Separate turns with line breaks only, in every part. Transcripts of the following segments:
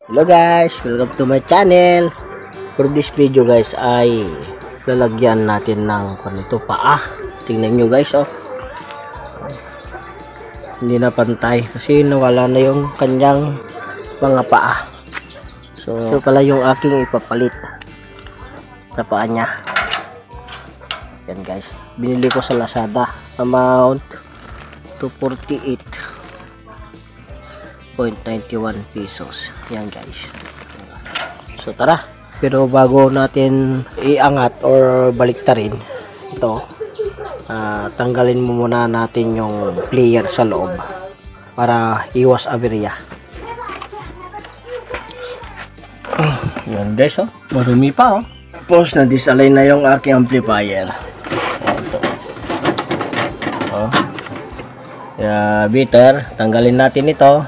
Hello guys, welcome to my channel. For this video guys ay lalagyan natin ng ganito paa. Tingnan nyo guys oh. Hindi na pantay kasi nawala na yung kanyang mga paa. So ito pala yung aking ipapalit na paa niya. Yan guys, binili ko sa Lazada. Amount 248.91 pesos. Yan guys. So tara. Pero bago natin iangat or baliktarin ito, tanggalin mo muna natin yung player sa loob para iwas aberya. Yan guys oh. Marumi pa oh. Tapos na disalign na yung aking amplifier. Oh. Bitter, tanggalin natin ito.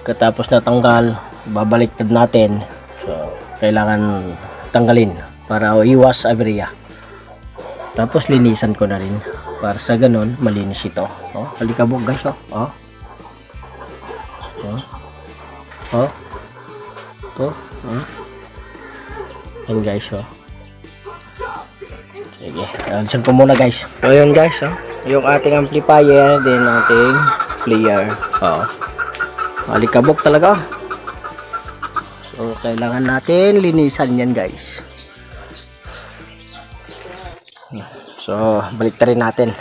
Katapos na tanggal, babaliktad natin. So, kailangan tanggalin para iwas aberya. Tapos linisan ko na rin para sa ganun malinis ito. Oh, halikabok guys oh. Oh. Oh. Oh. To, oh. Yan guys oh. Sige, alisan ko muna guys. So yun guys oh. Yung ating amplifier din ating player. Oh. Alikabok talaga. So kailangan natin linisan yan guys. So baliktarin natin.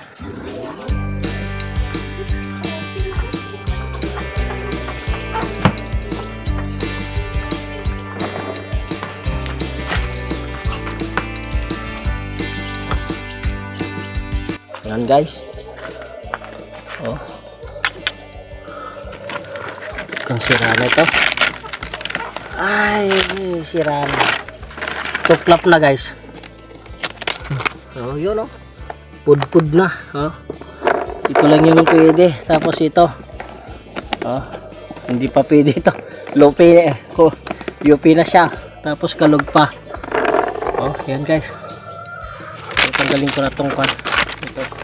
Yan guys. Oh. Kung sira na ito. Ay, sira na. Tuklap na guys. So, yun oh. Pud-pud na. Oh. Ito lang yung pwede. Tapos ito. Oh. Hindi pa pwede ito. Lope oh. UP na siya. Tapos kalog pa. Oh, yan guys. So, tanggalin ko na tong pan. Ito.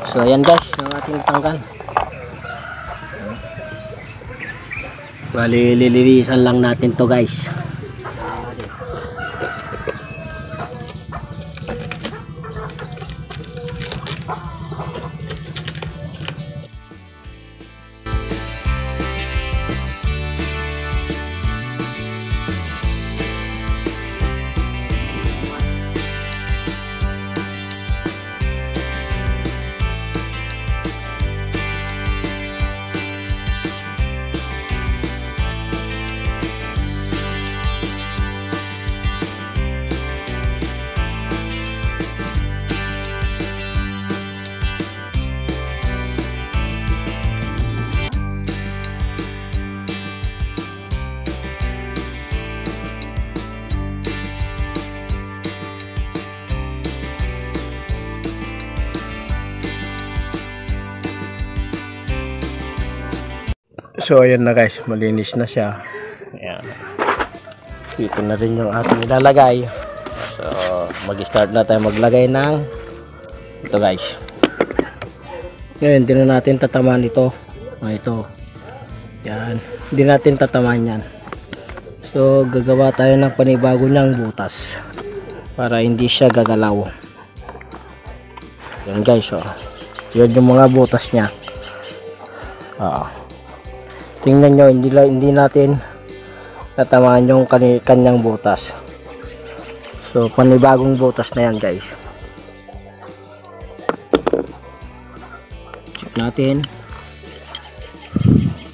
So ayan guys, yung ating tanggal. Bali lilinisan lang natin to guys. So ayan na guys, malinis na siya. Ayan. Dito na rin yung ating ilalagay. So mag-start na tayo maglagay ng ito guys. Ngayon hindi na natin tatamaan ito. Ito. Yan. Hindi natin tatamaan yan. So gagawa tayo ng panibago niyang butas para hindi siya gagalaw. Yan guys, oh. Yun yung mga butas niya. Tingnan nyo, hindi natin tatamaan yung kanyang butas. So panibagong butas na yan guys. Check natin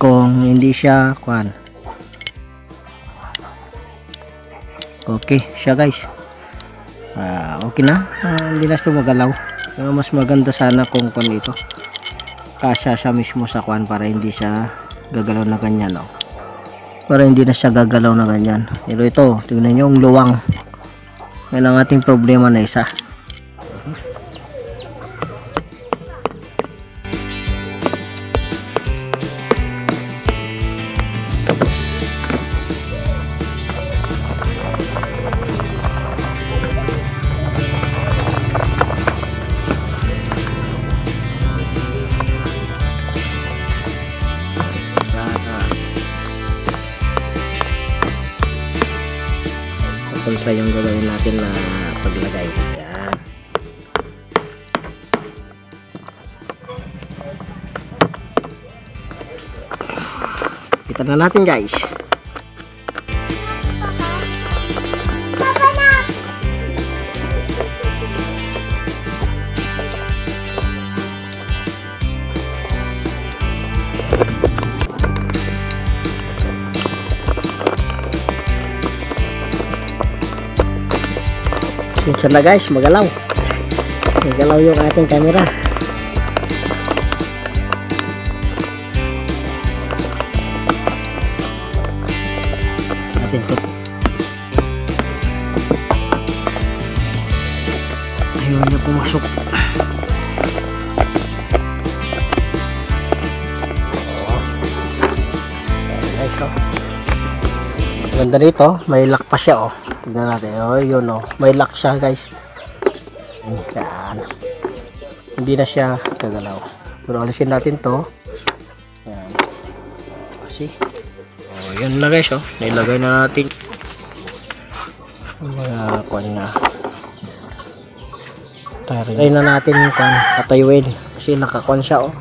kung hindi siya okay siya guys. Okay na, hindi na siya magalaw. Mas maganda sana kung ito kasya siya mismo sa para hindi siya gagalaw na ganyan, no? Para hindi na siya gagalaw na ganyan. Pero ito, tingnan nyo yung luwang. Yan ang ating problema na isa. Sa yung gagawin natin na paglagay. Yan. Kita na natin guys. Sinsa na guys, magalaw yung ating camera. Natin to. Ayaw niya pumasok. Guys, oh. Ganda dito, may lock pa siya, oh. Tignan natin, yun, may lock siya guys. Yan. Hindi na siya gagalaw. Pero alisin natin to. Yan. Kasi yan na guys, nilagay na natin mga na try na natin yung patayuin kasi naka siya,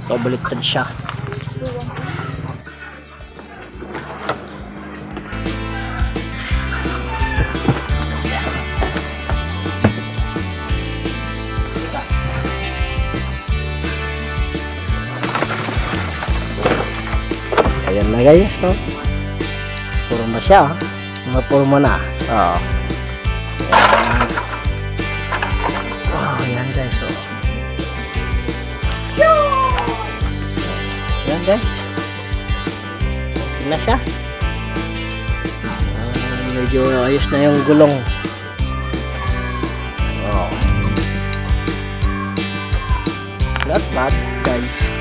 pabaliktad siya. Ayan na guys, purma siya, mapurma na. Ayan guys, ayan guys, okay na siya. Medyo ayos na yung gulong. Not bad guys.